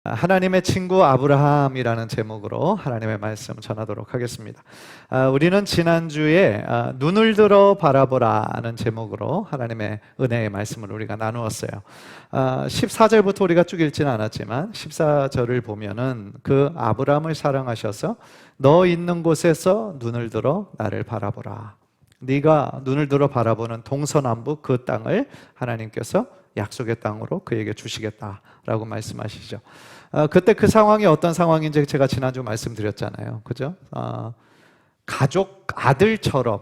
하나님의 친구 아브라함이라는 제목으로 하나님의 말씀 전하도록 하겠습니다. 우리는 지난주에 눈을 들어 바라보라는 제목으로 하나님의 은혜의 말씀을 우리가 나누었어요. 14절부터 우리가 쭉 읽지는 않았지만 14절을 보면은 그 아브라함을 사랑하셔서 너 있는 곳에서 눈을 들어 나를 바라보라. 네가 눈을 들어 바라보는 동서남북 그 땅을 하나님께서 약속의 땅으로 그에게 주시겠다라고 말씀하시죠. 그때 그 상황이 어떤 상황인지 제가 지난주 말씀드렸잖아요. 그죠? 가족 아들처럼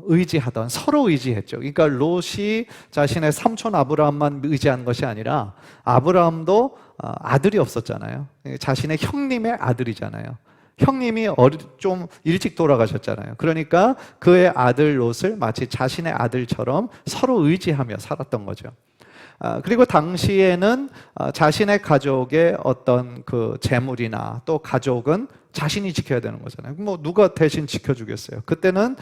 의지하던, 서로 의지했죠. 그러니까 롯이 자신의 삼촌 아브라함만 의지한 것이 아니라 아브라함도 아들이 없었잖아요. 자신의 형님의 아들이잖아요. 형님이 좀 일찍 돌아가셨잖아요. 그러니까 그의 아들 롯을 마치 자신의 아들처럼 서로 의지하며 살았던 거죠. 그리고 당시에는 자신의 가족의 어떤 그 재물이나 또 가족은 자신이 지켜야 되는 거잖아요. 뭐 누가 대신 지켜주겠어요? 그때는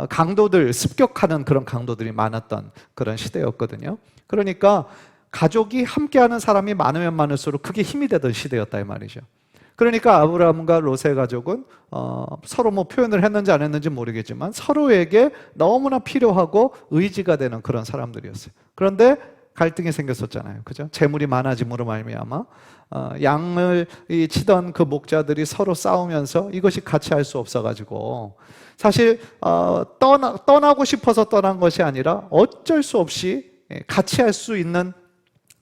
강도들, 습격하는 그런 강도들이 많았던 그런 시대였거든요. 그러니까 가족이 함께하는 사람이 많으면 많을수록 그게 힘이 되던 시대였다 이 말이죠. 그러니까 아브라함과 롯의 가족은 서로 뭐 표현을 했는지 안 했는지 모르겠지만 서로에게 너무나 필요하고 의지가 되는 그런 사람들이었어요. 그런데 갈등이 생겼었잖아요. 그죠? 재물이 많아짐으로 말미암아 양을 치던 그 목자들이 서로 싸우면서 이것이 같이 할 수 없어가지고 사실 떠나고 싶어서 떠난 것이 아니라 어쩔 수 없이 같이 할 수 있는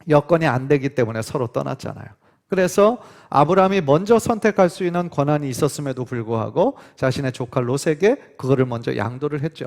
여건이 안 되기 때문에 서로 떠났잖아요. 그래서 아브라함이 먼저 선택할 수 있는 권한이 있었음에도 불구하고 자신의 조카 롯에게 그거를 먼저 양도를 했죠.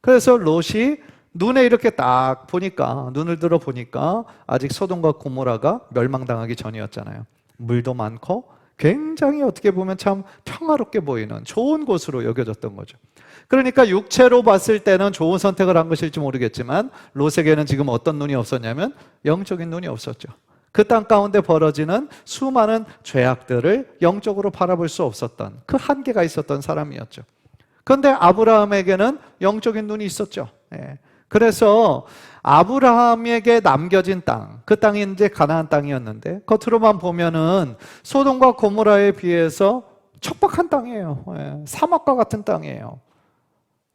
그래서 롯이 눈에 이렇게 딱 보니까, 눈을 들어 보니까 아직 소돔과 고모라가 멸망당하기 전이었잖아요. 물도 많고 굉장히 어떻게 보면 참 평화롭게 보이는 좋은 곳으로 여겨졌던 거죠. 그러니까 육체로 봤을 때는 좋은 선택을 한 것일지 모르겠지만 롯에게는 지금 어떤 눈이 없었냐면 영적인 눈이 없었죠. 그 땅 가운데 벌어지는 수많은 죄악들을 영적으로 바라볼 수 없었던 그 한계가 있었던 사람이었죠. 그런데 아브라함에게는 영적인 눈이 있었죠. 그래서 아브라함에게 남겨진 땅, 그 땅이 이제 가나안 땅이었는데 겉으로만 보면은 소돔과 고모라에 비해서 척박한 땅이에요. 사막과 같은 땅이에요.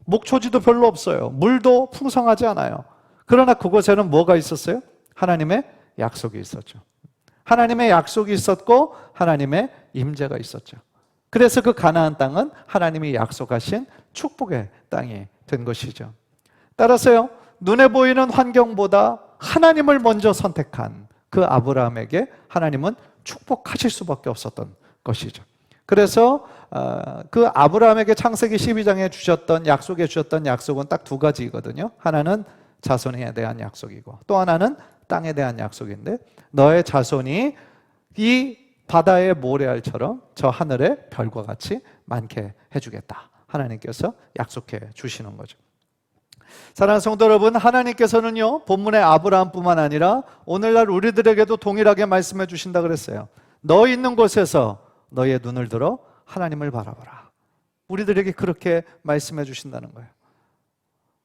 목초지도 별로 없어요. 물도 풍성하지 않아요. 그러나 그곳에는 뭐가 있었어요? 하나님의 약속이 있었죠. 하나님의 약속이 있었고 하나님의 임재가 있었죠. 그래서 그 가나안 땅은 하나님이 약속하신 축복의 땅이 된 것이죠. 따라서요, 눈에 보이는 환경보다 하나님을 먼저 선택한 그 아브라함에게 하나님은 축복하실 수밖에 없었던 것이죠. 그래서 그 아브라함에게 창세기 12장에 주셨던 약속에 주셨던 약속은 딱 두 가지거든요. 하나는 자손에 대한 약속이고 또 하나는 땅에 대한 약속인데 너의 자손이 이 바다의 모래알처럼 저 하늘의 별과 같이 많게 해주겠다. 하나님께서 약속해 주시는 거죠. 사랑하는 성도 여러분, 하나님께서는요 본문의 아브라함뿐만 아니라 오늘날 우리들에게도 동일하게 말씀해 주신다 그랬어요. 너 있는 곳에서 너의 눈을 들어 하나님을 바라보라. 우리들에게 그렇게 말씀해 주신다는 거예요.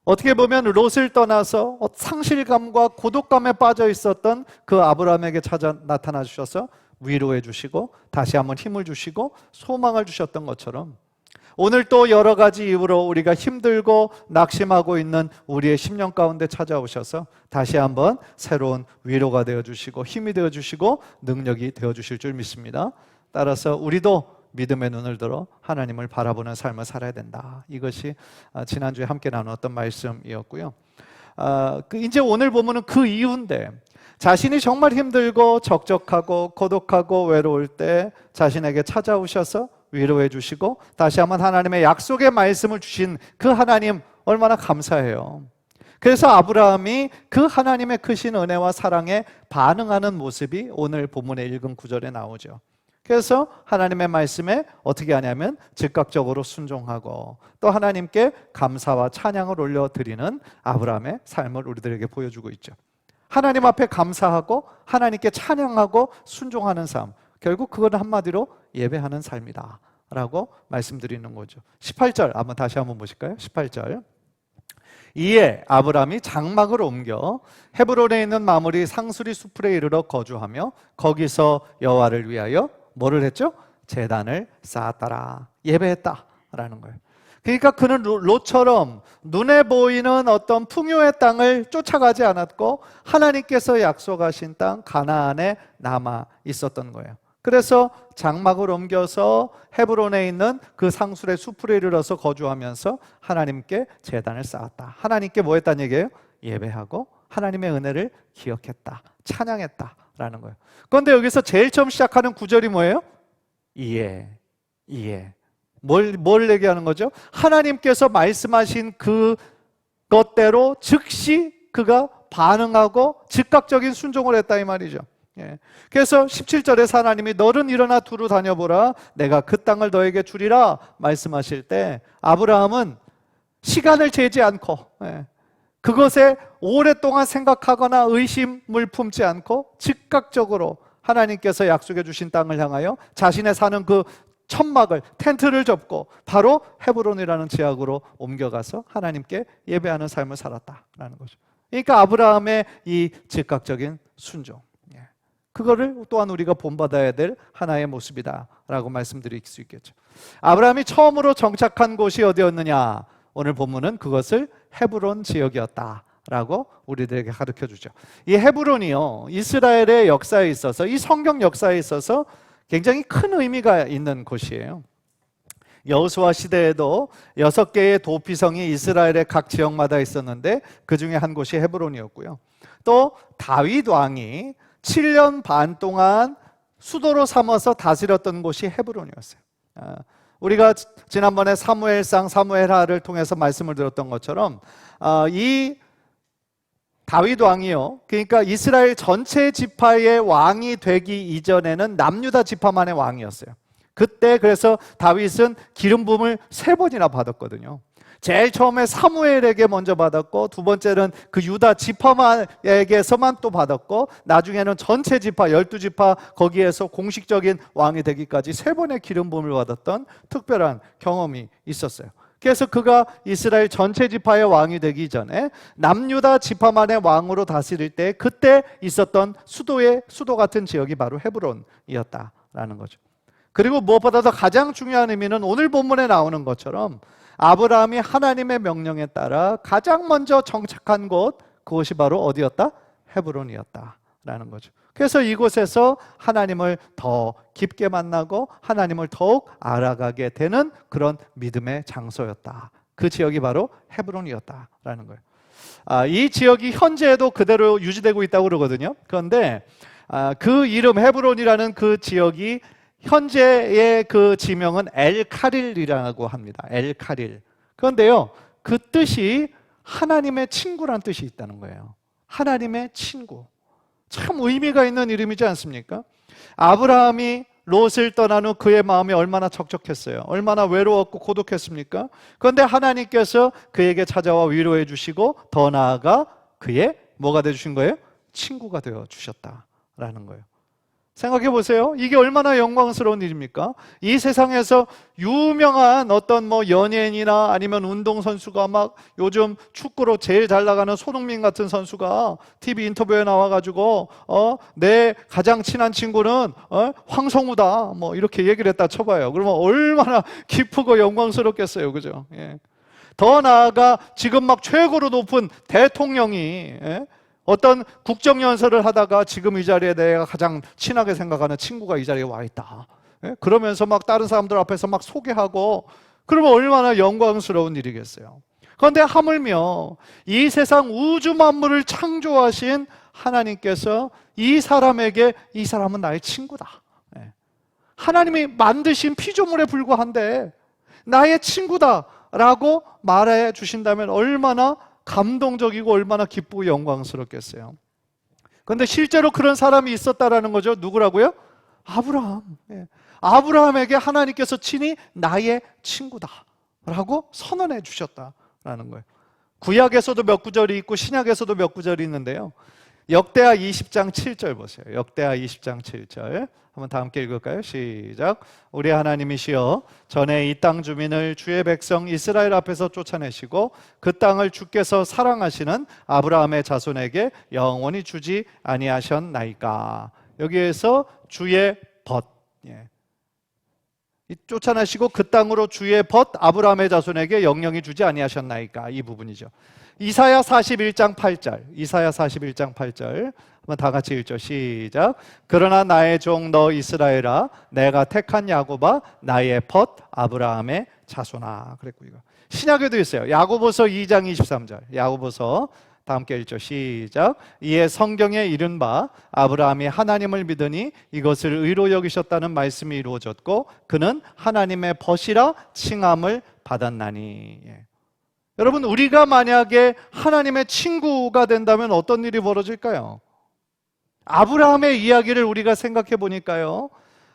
어떻게 보면 롯을 떠나서 상실감과 고독감에 빠져 있었던 그 아브라함에게 찾아 나타나 주셔서 위로해 주시고 다시 한번 힘을 주시고 소망을 주셨던 것처럼 오늘 또 여러 가지 이유로 우리가 힘들고 낙심하고 있는 우리의 심령 가운데 찾아오셔서 다시 한번 새로운 위로가 되어주시고 힘이 되어주시고 능력이 되어주실 줄 믿습니다. 따라서 우리도 믿음의 눈을 들어 하나님을 바라보는 삶을 살아야 된다. 이것이 지난주에 함께 나누었던 말씀이었고요. 이제 오늘 보면은 그 이유인데 자신이 정말 힘들고 적적하고 고독하고 외로울 때 자신에게 찾아오셔서 위로해 주시고 다시 한번 하나님의 약속의 말씀을 주신 그 하나님 얼마나 감사해요. 그래서 아브라함이 그 하나님의 크신 은혜와 사랑에 반응하는 모습이 오늘 본문의 읽은 구절에 나오죠. 그래서 하나님의 말씀에 어떻게 하냐면 즉각적으로 순종하고 또 하나님께 감사와 찬양을 올려드리는 아브라함의 삶을 우리들에게 보여주고 있죠. 하나님 앞에 감사하고 하나님께 찬양하고 순종하는 삶, 결국 그건 한마디로 예배하는 삶이다 라고 말씀드리는 거죠. 18절 한번 다시 한번 보실까요? 18절 이에 아브라함이 장막을 옮겨 헤브론에 있는 마므리 상수리 수풀에 이르러 거주하며 거기서 여호와를 위하여 뭐를 했죠? 제단을 쌓았더라. 예배했다라는 거예요. 그러니까 그는 롯처럼 눈에 보이는 어떤 풍요의 땅을 쫓아가지 않았고 하나님께서 약속하신 땅 가나안에 남아 있었던 거예요. 그래서 장막을 옮겨서 헤브론에 있는 그 상술의 수풀에 이르러서 거주하면서 하나님께 제단을 쌓았다. 하나님께 뭐 했다는 얘기예요? 예배하고 하나님의 은혜를 기억했다, 찬양했다라는 거예요. 그런데 여기서 제일 처음 시작하는 구절이 뭐예요? 이에. 뭘 얘기하는 거죠? 하나님께서 말씀하신 그것대로 즉시 그가 반응하고 즉각적인 순종을 했다 이 말이죠. 그래서 17절에 하나님이 너는 일어나 두루 다녀보라 내가 그 땅을 너에게 주리라 말씀하실 때 아브라함은 시간을 재지 않고 그것에 오랫동안 생각하거나 의심을 품지 않고 즉각적으로 하나님께서 약속해 주신 땅을 향하여 자신의 사는 그 천막을 텐트를 접고 바로 헤브론이라는 지역으로 옮겨가서 하나님께 예배하는 삶을 살았다라는 거죠. 그러니까 아브라함의 이 즉각적인 순종, 그거를 또한 우리가 본받아야 될 하나의 모습이다라고 말씀드릴 수 있겠죠. 아브라함이 처음으로 정착한 곳이 어디였느냐? 오늘 본문은 그것을 헤브론 지역이었다라고 우리들에게 가르쳐 주죠. 이 헤브론이요, 이스라엘의 역사에 있어서, 이 성경 역사에 있어서 굉장히 큰 의미가 있는 곳이에요. 여호수아 시대에도 6개의 도피성이 이스라엘의 각 지역마다 있었는데 그 중에 한 곳이 헤브론이었고요. 또 다윗 왕이 7년 반 동안 수도로 삼아서 다스렸던 곳이 헤브론이었어요. 우리가 지난번에 사무엘하를 통해서 말씀을 들었던 것처럼 이 다윗 왕이요, 그러니까 이스라엘 전체 지파의 왕이 되기 이전에는 남유다 지파만의 왕이었어요. 그때 그래서 다윗은 기름 부음을 3번이나 받았거든요. 제일 처음에 사무엘에게 먼저 받았고, 두 번째는 그 유다 지파에게서만 또 받았고, 나중에는 전체 지파 12지파 거기에서 공식적인 왕이 되기까지 3번의 기름 부음을 받았던 특별한 경험이 있었어요. 그래서 그가 이스라엘 전체 지파의 왕이 되기 전에 남유다 지파만의 왕으로 다스릴 때 그때 있었던 수도 같은 지역이 바로 헤브론이었다라는 거죠. 그리고 무엇보다도 가장 중요한 의미는 오늘 본문에 나오는 것처럼 아브라함이 하나님의 명령에 따라 가장 먼저 정착한 곳, 그것이 바로 어디였다? 헤브론이었다라는 거죠. 그래서 이곳에서 하나님을 더 깊게 만나고 하나님을 더욱 알아가게 되는 그런 믿음의 장소였다. 그 지역이 바로 헤브론이었다라는 거예요. 이 지역이 현재에도 그대로 유지되고 있다고 그러거든요. 그런데 그 이름 헤브론이라는 그 지역이 현재의 그 지명은 엘카릴이라고 합니다. 엘카릴. 그런데요, 그 뜻이 하나님의 친구란 뜻이 있다는 거예요. 하나님의 친구. 참 의미가 있는 이름이지 않습니까? 아브라함이 롯을 떠난 후 그의 마음이 얼마나 적적했어요. 얼마나 외로웠고 고독했습니까? 그런데 하나님께서 그에게 찾아와 위로해 주시고 더 나아가 그의 뭐가 되어 주신 거예요? 친구가 되어 주셨다라는 거예요. 생각해 보세요. 이게 얼마나 영광스러운 일입니까? 이 세상에서 유명한 어떤 연예인이나 아니면 운동선수가 막 요즘 축구로 제일 잘 나가는 손흥민 같은 선수가 TV 인터뷰에 나와가지고 내 가장 친한 친구는 황성우다 이렇게 얘기를 했다 쳐봐요. 그러면 얼마나 기쁘고 영광스럽겠어요. 그죠? 예. 더 나아가 지금 막 최고로 높은 대통령이 어떤 국정연설을 하다가 지금 이 자리에 내가 가장 친하게 생각하는 친구가 이 자리에 와 있다. 그러면서 막 다른 사람들 앞에서 막 소개하고, 그러면 얼마나 영광스러운 일이겠어요. 그런데 하물며 이 세상 우주 만물을 창조하신 하나님께서 이 사람에게 이 사람은 나의 친구다. 하나님이 만드신 피조물에 불과한데 나의 친구다라고 말해 주신다면 얼마나 감동적이고 얼마나 기쁘고 영광스럽겠어요. 그런데 실제로 그런 사람이 있었다라는 거죠. 누구라고요? 아브라함. 아브라함에게 하나님께서 친히 나의 친구다라고 선언해 주셨다라는 거예요. 구약에서도 몇 구절이 있고 신약에서도 몇 구절이 있는데요. 역대하 20장 7절 보세요. 역대하 20장 7절 한번 다 함께 읽을까요? 시작. 우리 하나님이시여 전에 이 땅 주민을 주의 백성 이스라엘 앞에서 쫓아내시고 그 땅을 주께서 사랑하시는 아브라함의 자손에게 영원히 주지 아니하셨나이까. 여기에서 주의 벗, 쫓아내시고 그 땅으로 주의 벗 아브라함의 자손에게 영영히 주지 아니하셨나이까. 이 부분이죠. 이사야 41장 8절, 이사야 41장 8절 한번 다 같이 읽죠. 시작. 그러나 나의 종 너 이스라엘아 내가 택한 야곱아 나의 벗 아브라함의 자손아. 그랬고 이거 신약에도 있어요. 야고보서 2장 23절. 야고보서 다 함께 읽죠. 시작. 이에 성경에 이른 바 아브라함이 하나님을 믿으니 이것을 의로 여기셨다는 말씀이 이루어졌고 그는 하나님의 벗이라 칭함을 받았나니. 여러분, 우리가 만약에 하나님의 친구가 된다면 어떤 일이 벌어질까요? 아브라함의 이야기를 우리가 생각해 보니까요,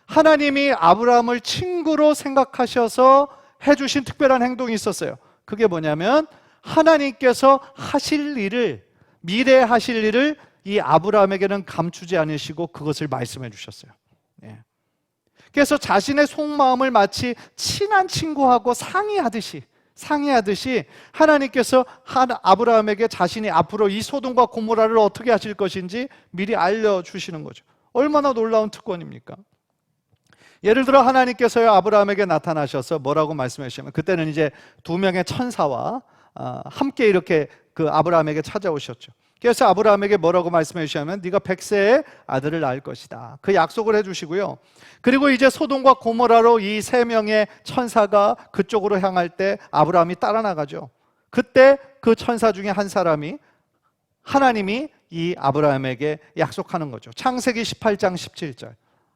하나님이 아브라함을 친구로 생각하셔서 해주신 특별한 행동이 있었어요. 그게 뭐냐면 하나님께서 하실 일을, 미래에 하실 일을 이 아브라함에게는 감추지 않으시고 그것을 말씀해 주셨어요. 그래서 자신의 속마음을 마치 친한 친구하고 상의하듯이 하나님께서 아브라함에게 자신이 앞으로 이 소돔과 고모라를 어떻게 하실 것인지 미리 알려주시는 거죠. 얼마나 놀라운 특권입니까? 예를 들어 하나님께서요 아브라함에게 나타나셔서 뭐라고 말씀해 주시면, 그때는 이제 두 명의 천사와 함께 이렇게 그 아브라함에게 찾아오셨죠. 그래서 아브라함에게 뭐라고 말씀해 주시냐면 네가 100세의 아들을 낳을 것이다. 그 약속을 해주시고요. 그리고 이제 소돔과 고모라로 이 세 명의 천사가 그쪽으로 향할 때 아브라함이 따라 나가죠. 그때 그 천사 중에 한 사람이 하나님이 이 아브라함에게 약속하는 거죠. 창세기 18장 17절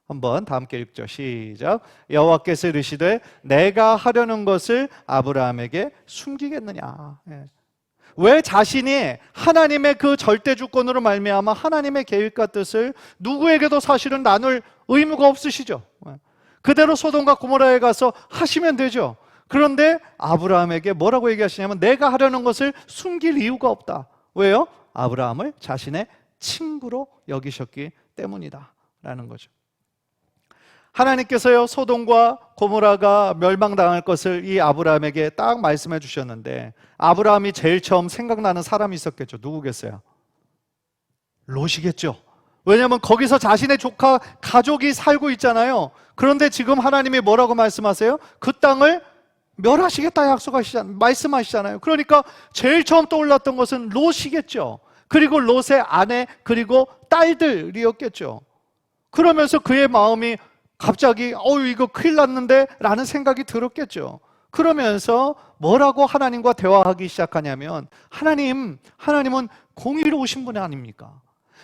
한번 다 함께 읽죠. 시작. 여호와께서 이르시되 내가 하려는 것을 아브라함에게 숨기겠느냐. 왜 자신이 하나님의 그 절대 주권으로 말미암아 하나님의 계획과 뜻을 누구에게도 사실은 나눌 의무가 없으시죠. 그대로 소돔과 고모라에 가서 하시면 되죠. 그런데 아브라함에게 뭐라고 얘기하시냐면 내가 하려는 것을 숨길 이유가 없다. 왜요? 아브라함을 자신의 친구로 여기셨기 때문이다 라는 거죠. 하나님께서요 소돔과 고모라가 멸망당할 것을 이 아브라함에게 딱 말씀해 주셨는데, 아브라함이 제일 처음 생각나는 사람이 있었겠죠. 누구겠어요? 롯이겠죠. 왜냐하면 거기서 자신의 조카 가족이 살고 있잖아요. 그런데 지금 하나님이 뭐라고 말씀하세요? 그 땅을 멸하시겠다 말씀하시잖아요. 그러니까 제일 처음 떠올랐던 것은 롯이겠죠. 그리고 롯의 아내 그리고 딸들이었겠죠. 그러면서 그의 마음이 갑자기 이거 큰일 났는데 라는 생각이 들었겠죠. 그러면서 뭐라고 하나님과 대화하기 시작하냐면 하나님은 공의로우신 분이 아닙니까?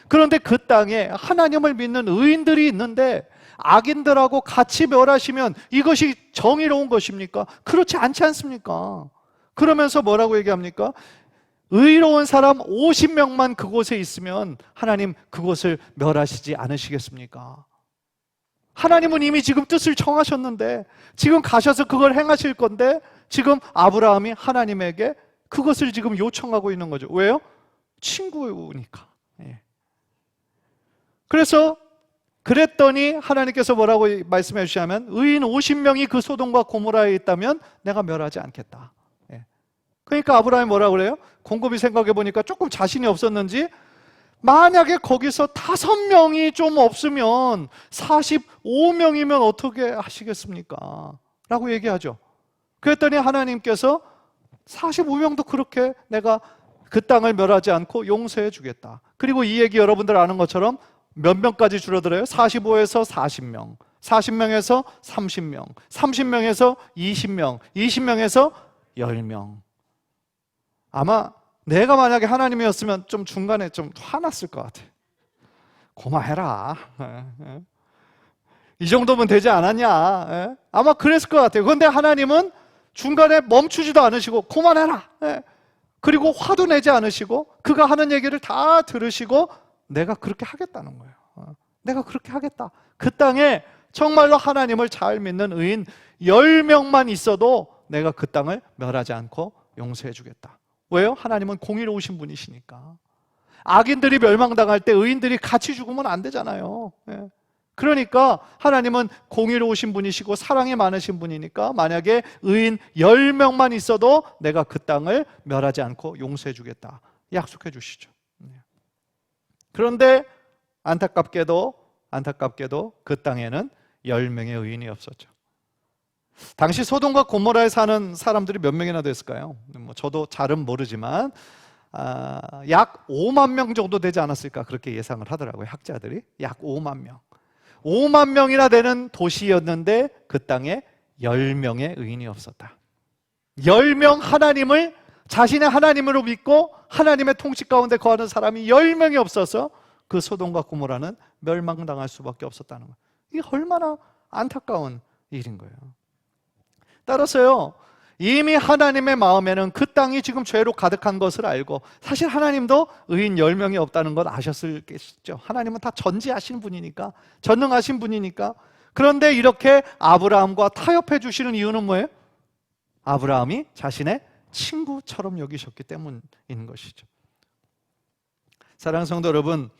그런데 그 땅에 하나님을 믿는 의인들이 있는데 악인들하고 같이 멸하시면 이것이 정의로운 것입니까? 그렇지 않지 않습니까? 그러면서 뭐라고 얘기합니까? 의로운 사람 50명만 그곳에 있으면 하나님 그곳을 멸하시지 않으시겠습니까? 하나님은 이미 지금 뜻을 정하셨는데 지금 가셔서 그걸 행하실 건데 지금 아브라함이 하나님에게 그것을 지금 요청하고 있는 거죠. 왜요? 친구니까. 그래서 그랬더니 하나님께서 뭐라고 말씀해 주시냐면 의인 50명이 그 소돔과 고모라에 있다면 내가 멸하지 않겠다. 그러니까 아브라함이 뭐라고 그래요? 곰곰이 생각해 보니까 조금 자신이 없었는지 만약에 거기서 5명이 좀 없으면 45명이면 어떻게 하시겠습니까? 라고 얘기하죠. 그랬더니 하나님께서 45명도 그렇게 내가 그 땅을 멸하지 않고 용서해 주겠다. 그리고 이 얘기 여러분들 아는 것처럼 몇 명까지 줄어들어요? 45에서 40명, 40명에서 30명, 30명에서 20명, 20명에서 10명. 아마 내가 만약에 하나님이었으면 좀 중간에 좀 화났을 것 같아. 고마해라. 이 정도면 되지 않았냐. 아마 그랬을 것 같아요. 그런데 하나님은 중간에 멈추지도 않으시고 그만해라. 그리고 화도 내지 않으시고 그가 하는 얘기를 다 들으시고 내가 그렇게 하겠다는 거예요. 내가 그렇게 하겠다. 그 땅에 정말로 하나님을 잘 믿는 의인 10명만 있어도 내가 그 땅을 멸하지 않고 용서해 주겠다. 왜요? 하나님은 공의로우신 분이시니까. 악인들이 멸망당할 때 의인들이 같이 죽으면 안 되잖아요. 예. 그러니까 하나님은 공의로우신 분이시고 사랑이 많으신 분이니까 만약에 의인 10명만 있어도 내가 그 땅을 멸하지 않고 용서해 주겠다 약속해 주시죠. 그런데 안타깝게도 그 땅에는 10명의 의인이 없었죠. 당시 소돔과 고모라에 사는 사람들이 몇 명이나 됐을까요? 저도 잘은 모르지만 약 5만 명 정도 되지 않았을까 그렇게 예상을 하더라고요. 학자들이 약 5만 명 5만 명이나 되는 도시였는데 그 땅에 10명의 의인이 없었다. 10명 하나님을 자신의 하나님으로 믿고 하나님의 통치 가운데 거하는 사람이 10명이 없어서 그 소돔과 고모라는 멸망당할 수밖에 없었다는 거예요. 이게 얼마나 안타까운 일인 거예요. 따라서요, 이미 하나님의 마음에는 그 땅이 지금 죄로 가득한 것을 알고, 사실 하나님도 의인 10명이 없다는 건 아셨을겠죠. 하나님은 다 전지하신 분이니까, 전능하신 분이니까. 그런데 이렇게 아브라함과 타협해 주시는 이유는 뭐예요? 아브라함이 자신의 친구처럼 여기셨기 때문인 것이죠. 사랑하는 성도 여러분,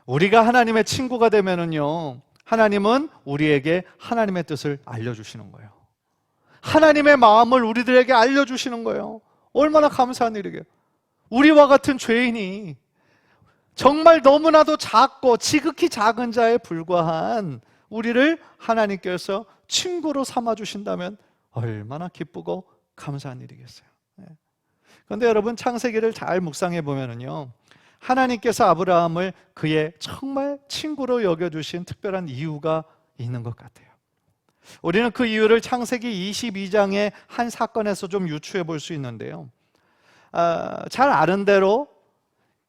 우리가 하나님의 친구가 되면은요, 하나님은 우리에게 하나님의 뜻을 알려주시는 거예요. 하나님의 마음을 우리들에게 알려주시는 거예요. 얼마나 감사한 일이게요. 우리와 같은 죄인이 정말 너무나도 작고 지극히 작은 자에 불과한 우리를 하나님께서 친구로 삼아주신다면 얼마나 기쁘고 감사한 일이겠어요. 그런데 여러분, 창세기를 잘 묵상해 보면은요, 하나님께서 아브라함을 그의 정말 친구로 여겨주신 특별한 이유가 있는 것 같아요. 우리는 그 이유를 창세기 22장의 한 사건에서 좀 유추해 볼 수 있는데요, 잘 아는 대로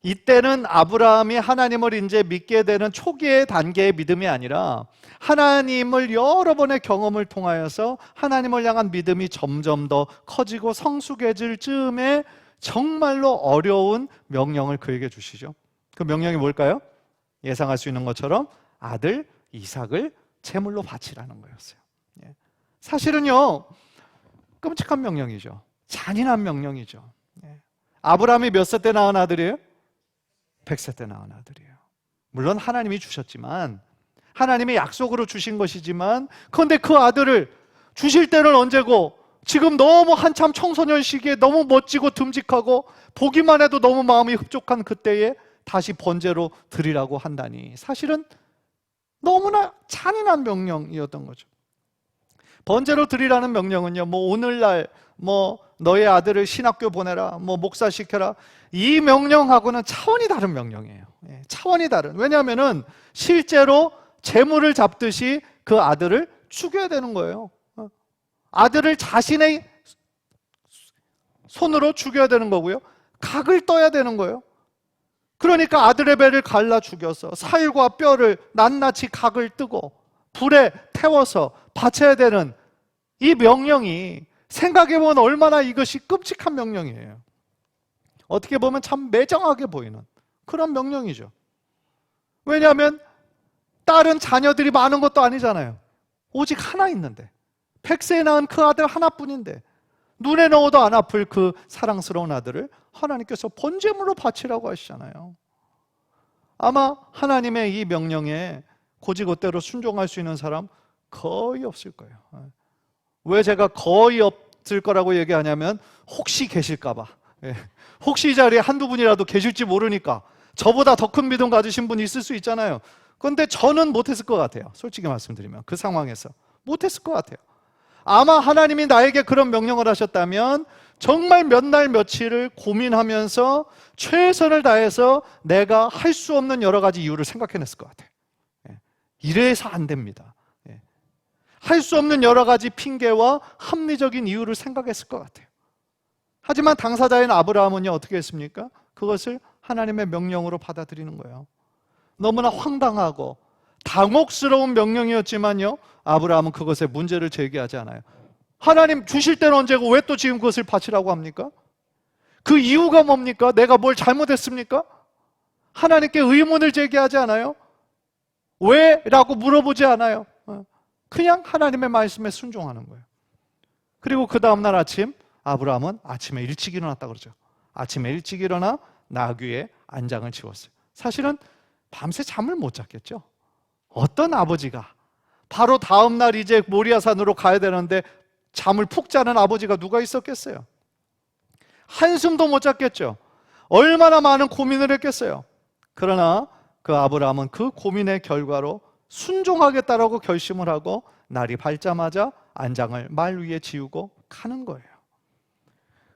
이때는 아브라함이 하나님을 이제 믿게 되는 초기의 단계의 믿음이 아니라 하나님을 여러 번의 경험을 통하여서 하나님을 향한 믿음이 점점 더 커지고 성숙해질 즈음에 정말로 어려운 명령을 그에게 주시죠. 그 명령이 뭘까요? 예상할 수 있는 것처럼 아들 이삭을 제물로 바치라는 거였어요. 사실은요, 끔찍한 명령이죠. 잔인한 명령이죠. 아브라함이 몇 세 때 낳은 아들이에요? 100세 때 낳은 아들이에요. 물론 하나님이 주셨지만, 하나님이 약속으로 주신 것이지만, 그런데 그 아들을 주실 때는 언제고, 지금 너무 한참 청소년 시기에 너무 멋지고 듬직하고 보기만 해도 너무 마음이 흡족한 그때에 다시 번제로 드리라고 한다니, 사실은 너무나 잔인한 명령이었던 거죠. 번제로 드리라는 명령은요, 오늘날 너의 아들을 신학교 보내라, 목사 시켜라, 이 명령하고는 차원이 다른 명령이에요. 차원이 다른. 왜냐하면은 실제로 제물을 잡듯이 그 아들을 죽여야 되는 거예요. 아들을 자신의 손으로 죽여야 되는 거고요, 각을 떠야 되는 거예요. 그러니까 아들의 배를 갈라 죽여서 살과 뼈를 낱낱이 각을 뜨고 불에 태워서 바쳐야 되는 이 명령이, 생각해보면 얼마나 이것이 끔찍한 명령이에요. 어떻게 보면 참 매정하게 보이는 그런 명령이죠. 왜냐하면 딸은 자녀들이 많은 것도 아니잖아요. 오직 하나 있는데, 100세에 낳은 그 아들 하나뿐인데, 눈에 넣어도 안 아플 그 사랑스러운 아들을 하나님께서 번제물로 바치라고 하시잖아요. 아마 하나님의 이 명령에 고지고대로 순종할 수 있는 사람 거의 없을 거예요. 왜 제가 거의 없을 거라고 얘기하냐면, 혹시 계실까 봐. 혹시 이 자리에 한두 분이라도 계실지 모르니까. 저보다 더 큰 믿음 가지신 분이 있을 수 있잖아요. 그런데 저는 못했을 것 같아요. 솔직히 말씀드리면 그 상황에서 못했을 것 같아요. 아마 하나님이 나에게 그런 명령을 하셨다면 정말 몇 날 며칠을 고민하면서 최선을 다해서 내가 할 수 없는 여러 가지 이유를 생각해냈을 것 같아요. 이래서 안 됩니다. 할 수 없는 여러 가지 핑계와 합리적인 이유를 생각했을 것 같아요. 하지만 당사자인 아브라함은요, 어떻게 했습니까? 그것을 하나님의 명령으로 받아들이는 거예요. 너무나 황당하고 당혹스러운 명령이었지만요, 아브라함은 그것에 문제를 제기하지 않아요. 하나님 주실 때는 언제고 왜 또 지금 그것을 바치라고 합니까? 그 이유가 뭡니까? 내가 뭘 잘못했습니까? 하나님께 의문을 제기하지 않아요. 왜? 라고 물어보지 않아요. 그냥 하나님의 말씀에 순종하는 거예요. 그리고 그 다음날 아침, 아브라함은 아침에 일찍 일어났다 그러죠. 아침에 일찍 일어나 나귀의 안장을 지웠어요. 사실은 밤새 잠을 못 잤겠죠. 어떤 아버지가 바로 다음 날 이제 모리아산으로 가야 되는데 잠을 푹 자는 아버지가 누가 있었겠어요? 한숨도 못 잤겠죠. 얼마나 많은 고민을 했겠어요. 그러나 그 아브라함은 그 고민의 결과로 순종하겠다라고 결심을 하고 날이 밝자마자 안장을 말 위에 지우고 가는 거예요.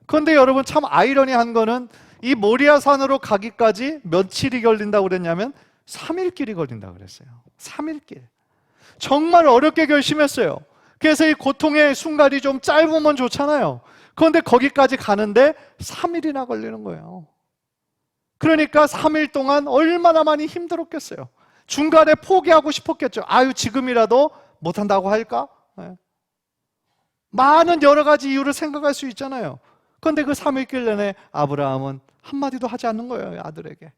그런데 여러분, 참 아이러니한 거는 이 모리아산으로 가기까지 며칠이 걸린다고 그랬냐면 3일길이 걸린다고 그랬어요. 3일길. 정말 어렵게 결심했어요. 그래서 이 고통의 순간이 좀 짧으면 좋잖아요. 그런데 거기까지 가는데 3일이나 걸리는 거예요. 그러니까 3일 동안 얼마나 많이 힘들었겠어요. 중간에 포기하고 싶었겠죠. 아유, 지금이라도 못한다고 할까? 네. 많은 여러 가지 이유를 생각할 수 있잖아요. 그런데 그 3일길 내내 아브라함은 한마디도 하지 않는 거예요, 아들에게.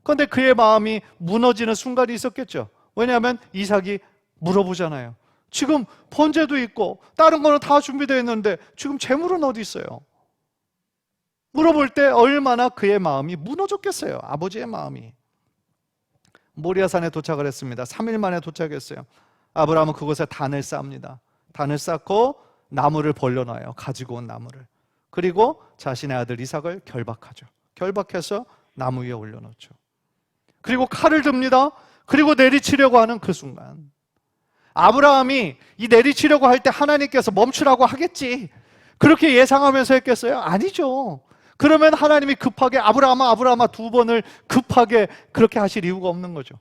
그런데 그의 마음이 무너지는 순간이 있었겠죠. 왜냐하면 이삭이 물어보잖아요. 지금 번제도 있고 다른 거는 다 준비되어 있는데 지금 재물은 어디 있어요? 물어볼 때 얼마나 그의 마음이 무너졌겠어요. 아버지의 마음이. 모리아산에 도착을 했습니다. 3일 만에 도착했어요. 아브라함은 그곳에 단을 쌓습니다. 단을 쌓고 나무를 벌려놔요. 가지고 온 나무를. 그리고 자신의 아들 이삭을 결박하죠. 결박해서 나무 위에 올려놓죠. 그리고 칼을 듭니다. 그리고 내리치려고 하는 그 순간, 아브라함이 이 내리치려고 할 때 하나님께서 멈추라고 하겠지, 그렇게 예상하면서 했겠어요? 아니죠. 그러면 하나님이 급하게 아브라함아 아브라함아 두 번을 급하게 그렇게 하실 이유가 없는 거죠.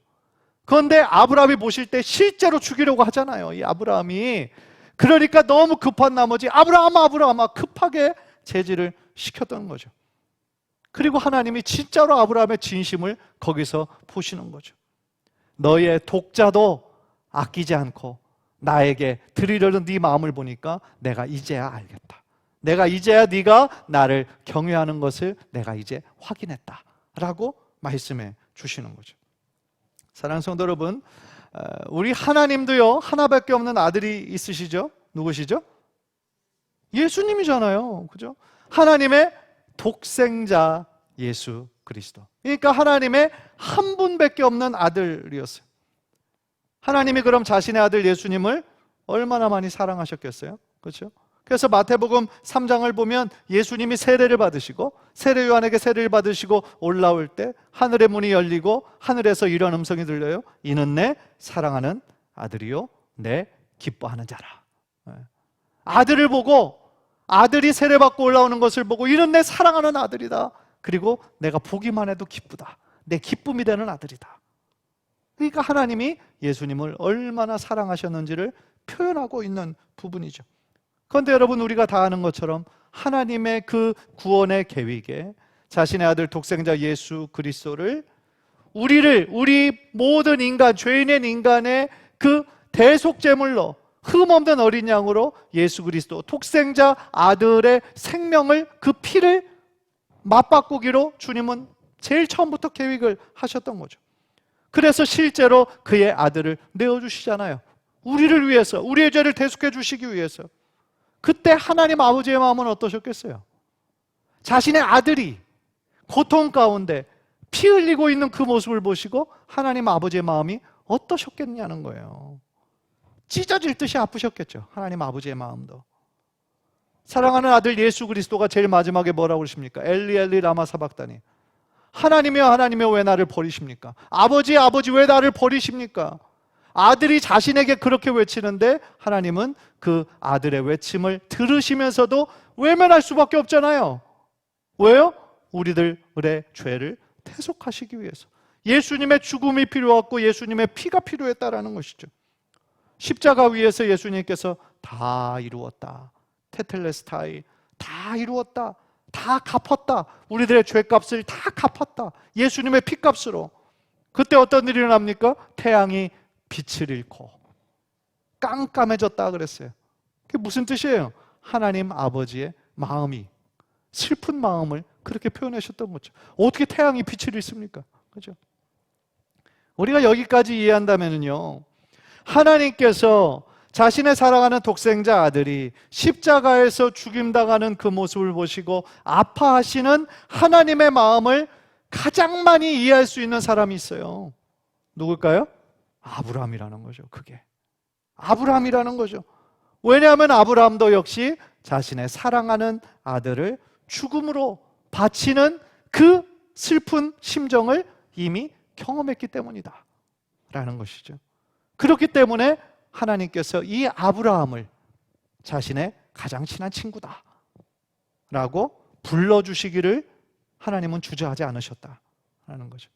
그런데 아브라함이 보실 때 실제로 죽이려고 하잖아요, 이 아브라함이. 그러니까 너무 급한 나머지 아브라함아 아브라함아 급하게 제지를 시켰던 거죠. 그리고 하나님이 진짜로 아브라함의 진심을 거기서 보시는 거죠. 너의 독자도 아끼지 않고 나에게 드리려는 네 마음을 보니까 내가 이제야 알겠다. 내가 이제야 네가 나를 경외하는 것을 내가 이제 확인했다 라고 말씀해 주시는 거죠. 사랑하는 성도 여러분, 우리 하나님도요 하나밖에 없는 아들이 있으시죠? 누구시죠? 예수님이잖아요. 그죠? 하나님의 독생자 예수 그리스도. 그러니까 하나님의 한 분밖에 없는 아들이었어요. 하나님이 그럼 자신의 아들 예수님을 얼마나 많이 사랑하셨겠어요? 그렇죠? 그래서 마태복음 3장을 보면 예수님이 세례를 받으시고 세례 요한에게 세례를 받으시고 올라올 때 하늘의 문이 열리고 하늘에서 이런 음성이 들려요. 이는 내 사랑하는 아들이요 내 기뻐하는 자라. 아들을 보고, 아들이 세례받고 올라오는 것을 보고 이는 내 사랑하는 아들이다. 그리고 내가 보기만 해도 기쁘다. 내 기쁨이 되는 아들이다. 그러니까 하나님이 예수님을 얼마나 사랑하셨는지를 표현하고 있는 부분이죠. 그런데 여러분, 우리가 다 아는 것처럼 하나님의 그 구원의 계획에 자신의 아들 독생자 예수 그리스도를 우리 모든 인간, 죄인의 인간의 그 대속제물로 흠없는 어린 양으로 예수 그리스도 독생자 아들의 생명을, 그 피를 맞바꾸기로 주님은 제일 처음부터 계획을 하셨던 거죠. 그래서 실제로 그의 아들을 내어주시잖아요. 우리를 위해서, 우리의 죄를 대속해 주시기 위해서. 그때 하나님 아버지의 마음은 어떠셨겠어요? 자신의 아들이 고통 가운데 피 흘리고 있는 그 모습을 보시고 하나님 아버지의 마음이 어떠셨겠냐는 거예요. 찢어질 듯이 아프셨겠죠, 하나님 아버지의 마음도. 사랑하는 아들 예수 그리스도가 제일 마지막에 뭐라고 그러십니까? 엘리 엘리 라마 사박다니, 하나님이여 하나님이여 왜 나를 버리십니까? 아버지 아버지 왜 나를 버리십니까? 아들이 자신에게 그렇게 외치는데 하나님은 그 아들의 외침을 들으시면서도 외면할 수밖에 없잖아요. 왜요? 우리들의 죄를 대속하시기 위해서. 예수님의 죽음이 필요했고 예수님의 피가 필요했다라는 것이죠. 십자가 위에서 예수님께서 다 이루었다, 테텔레스타이, 다 이루었다, 다 갚았다, 우리들의 죄값을 다 갚았다, 예수님의 피값으로. 그때 어떤 일이 일어납니까? 태양이 빛을 잃고 깜깜해졌다 그랬어요. 그게 무슨 뜻이에요? 하나님 아버지의 마음이, 슬픈 마음을 그렇게 표현하셨던 거죠. 어떻게 태양이 빛을 잃습니까? 그죠? 우리가 여기까지 이해한다면요, 하나님께서 자신의 사랑하는 독생자 아들이 십자가에서 죽임당하는 그 모습을 보시고 아파하시는 하나님의 마음을 가장 많이 이해할 수 있는 사람이 있어요. 누굴까요? 아브라함이라는 거죠. 그게 아브라함이라는 거죠. 왜냐하면 아브라함도 역시 자신의 사랑하는 아들을 죽음으로 바치는 그 슬픈 심정을 이미 경험했기 때문이다 라는 것이죠. 그렇기 때문에 하나님께서 이 아브라함을 자신의 가장 친한 친구다 라고 불러주시기를 하나님은 주저하지 않으셨다라는 거죠.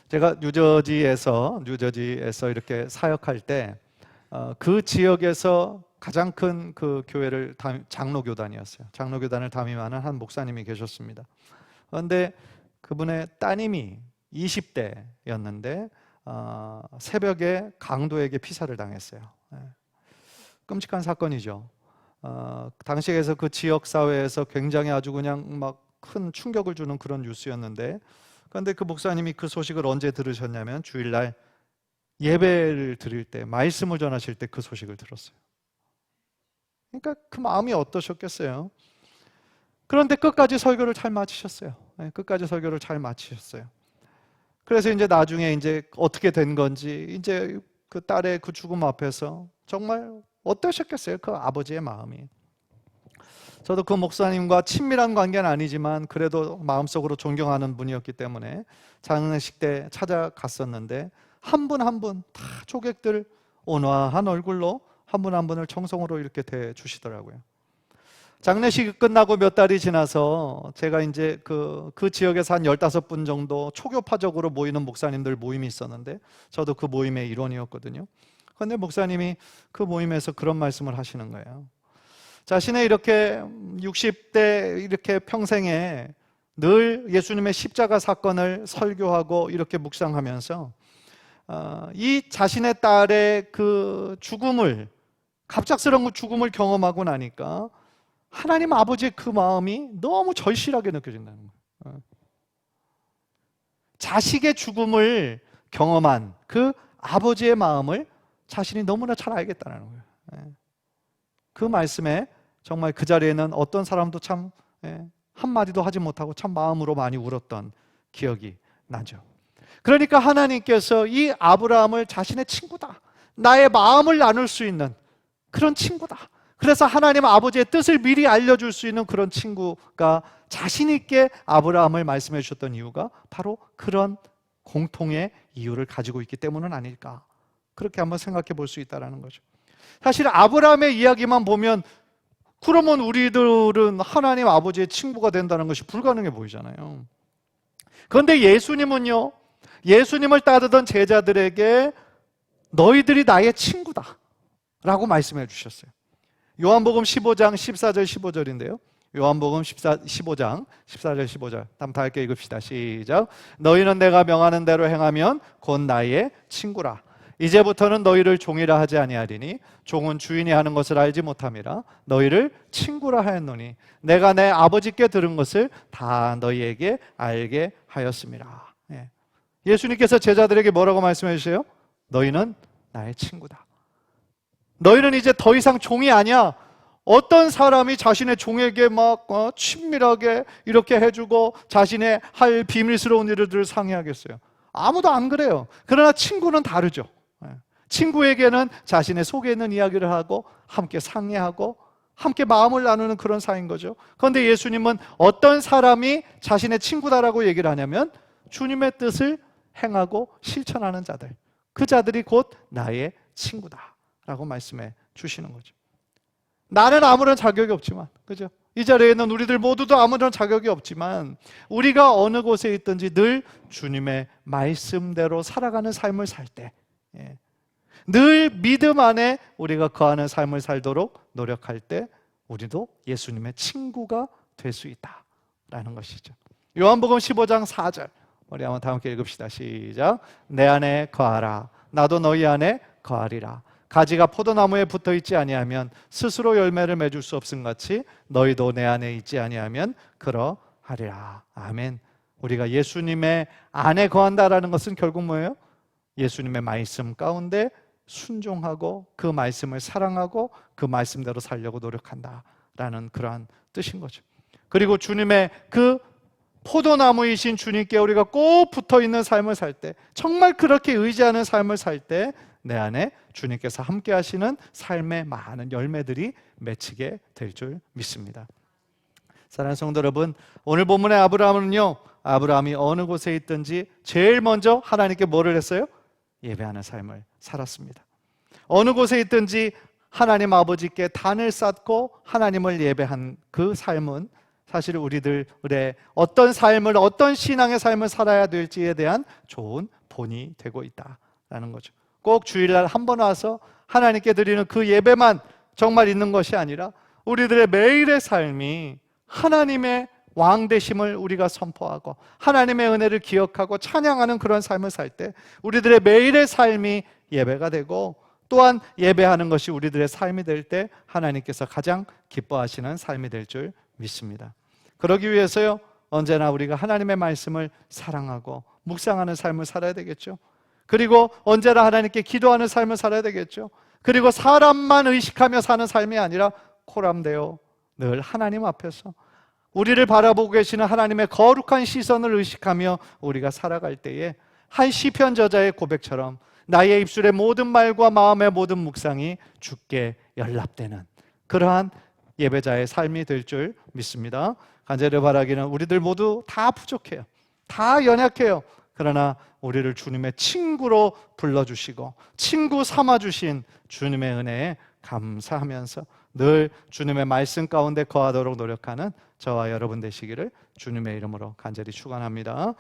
제가 뉴저지에서 이렇게 사역할 때 그 지역에서 가장 큰 그 교회를 장로교단이었어요. 장로교단을 담임하는 한 목사님이 계셨습니다. 그런데 그분의 따님이 20대였는데 새벽에 강도에게 피살을 당했어요. 끔찍한 사건이죠. 당시에서 그 지역 사회에서 굉장히 아주 그냥 막 큰 충격을 주는 그런 뉴스였는데, 그런데 그 목사님이 그 소식을 언제 들으셨냐면 주일날 예배를 드릴 때, 말씀을 전하실 때 그 소식을 들었어요. 그러니까 그 마음이 어떠셨겠어요? 그런데 끝까지 설교를 잘 마치셨어요. 끝까지 설교를 잘 마치셨어요. 그래서 이제 나중에 이제 어떻게 된 건지, 이제 그 딸의 그 죽음 앞에서 정말 어떠셨겠어요? 그 아버지의 마음이. 저도 그 목사님과 친밀한 관계는 아니지만 그래도 마음속으로 존경하는 분이었기 때문에 장례식 때 찾아갔었는데 한 분 한 분 다 조객들 온화한 얼굴로 한 분 한 분을 정성으로 이렇게 대해주시더라고요. 장례식이 끝나고 몇 달이 지나서 제가 이제 그 지역에서 한 15분 정도 초교파적으로 모이는 목사님들 모임이 있었는데 저도 그 모임의 일원이었거든요. 그런데 목사님이 그 모임에서 그런 말씀을 하시는 거예요. 자신의 이렇게 60대 이렇게 평생에 늘 예수님의 십자가 사건을 설교하고 이렇게 묵상하면서 이 자신의 딸의 그 죽음을, 갑작스러운 죽음을 경험하고 나니까 하나님 아버지의 그 마음이 너무 절실하게 느껴진다는 거예요. 자식의 죽음을 경험한 그 아버지의 마음을 자신이 너무나 잘 알겠다는 거예요. 그 말씀에 정말 그 자리에는 어떤 사람도 참 한마디도 하지 못하고 참 마음으로 많이 울었던 기억이 나죠. 그러니까 하나님께서 이 아브라함을 자신의 친구다, 나의 마음을 나눌 수 있는 그런 친구다, 그래서 하나님 아버지의 뜻을 미리 알려줄 수 있는 그런 친구가 자신 있게 아브라함을 말씀해 주셨던 이유가 바로 그런 공통의 이유를 가지고 있기 때문은 아닐까, 그렇게 한번 생각해 볼 수 있다는 거죠. 사실 아브라함의 이야기만 보면 그러면 우리들은 하나님 아버지의 친구가 된다는 것이 불가능해 보이잖아요. 그런데 예수님은요, 예수님을 따르던 제자들에게 너희들이 나의 친구다 라고 말씀해 주셨어요. 요한복음 15장 14절 15절인데요. 요한복음 15장 14절 15절 한번 다 함께 읽읍시다. 시작. 너희는 내가 명하는 대로 행하면 곧 나의 친구라. 이제부터는 너희를 종이라 하지 아니하리니 종은 주인이 하는 것을 알지 못함이라. 너희를 친구라 하였노니 내가 내 아버지께 들은 것을 다 너희에게 알게 하였음이라. 예수님께서 제자들에게 뭐라고 말씀해 주세요? 너희는 나의 친구다. 너희는 이제 더 이상 종이 아니야. 어떤 사람이 자신의 종에게 막 친밀하게 이렇게 해주고 자신의 할 비밀스러운 일들을 상의하겠어요? 아무도 안 그래요. 그러나 친구는 다르죠. 친구에게는 자신의 속에 있는 이야기를 하고 함께 상의하고 함께 마음을 나누는 그런 사이인 거죠. 그런데 예수님은 어떤 사람이 자신의 친구다라고 얘기를 하냐면 주님의 뜻을 행하고 실천하는 자들, 그 자들이 곧 나의 친구다라고 말씀해 주시는 거죠. 나는 아무런 자격이 없지만, 그죠? 이 자리에 있는 우리들 모두도 아무런 자격이 없지만 우리가 어느 곳에 있든지 늘 주님의 말씀대로 살아가는 삶을 살 때, 늘 믿음 안에 우리가 거하는 삶을 살도록 노력할 때 우리도 예수님의 친구가 될 수 있다라는 것이죠. 요한복음 15장 4절 우리 한번 다 함께 읽읍시다. 시작. 내 안에 거하라. 나도 너희 안에 거하리라. 가지가 포도나무에 붙어 있지 아니하면 스스로 열매를 맺을 수 없음 같이 너희도 내 안에 있지 아니하면 그러하리라. 아멘. 우리가 예수님의 안에 거한다라는 것은 결국 뭐예요? 예수님의 말씀 가운데 순종하고 그 말씀을 사랑하고 그 말씀대로 살려고 노력한다라는 그러한 뜻인 거죠. 그리고 주님의 그 포도나무이신 주님께 우리가 꼭 붙어있는 삶을 살 때, 정말 그렇게 의지하는 삶을 살 때 내 안에 주님께서 함께 하시는 삶의 많은 열매들이 맺히게 될 줄 믿습니다. 사랑하는 성도 여러분, 오늘 본문의 아브라함은요, 아브라함이 어느 곳에 있든지 제일 먼저 하나님께 뭐를 했어요? 예배하는 삶을 살았습니다. 어느 곳에 있든지 하나님 아버지께 단을 쌓고 하나님을 예배한 그 삶은 사실 우리들의 어떤 삶을, 어떤 신앙의 삶을 살아야 될지에 대한 좋은 본이 되고 있다라는 거죠. 꼭 주일날 한 번 와서 하나님께 드리는 그 예배만 정말 있는 것이 아니라 우리들의 매일의 삶이 하나님의 왕 되심을 우리가 선포하고 하나님의 은혜를 기억하고 찬양하는 그런 삶을 살 때 우리들의 매일의 삶이 예배가 되고, 또한 예배하는 것이 우리들의 삶이 될 때 하나님께서 가장 기뻐하시는 삶이 될 줄 믿습니다. 그러기 위해서요, 언제나 우리가 하나님의 말씀을 사랑하고 묵상하는 삶을 살아야 되겠죠. 그리고 언제나 하나님께 기도하는 삶을 살아야 되겠죠. 그리고 사람만 의식하며 사는 삶이 아니라 코람되어 늘 하나님 앞에서 우리를 바라보고 계시는 하나님의 거룩한 시선을 의식하며 우리가 살아갈 때에 한 시편 저자의 고백처럼 나의 입술의 모든 말과 마음의 모든 묵상이 주께 연락되는 그러한 예배자의 삶이 될 줄 믿습니다. 간절히 바라기는 우리들 모두 다 부족해요. 다 연약해요. 그러나 우리를 주님의 친구로 불러주시고 친구 삼아주신 주님의 은혜에 감사하면서 늘 주님의 말씀 가운데 거하도록 노력하는 저와 여러분 되시기를 주님의 이름으로 간절히 축원합니다.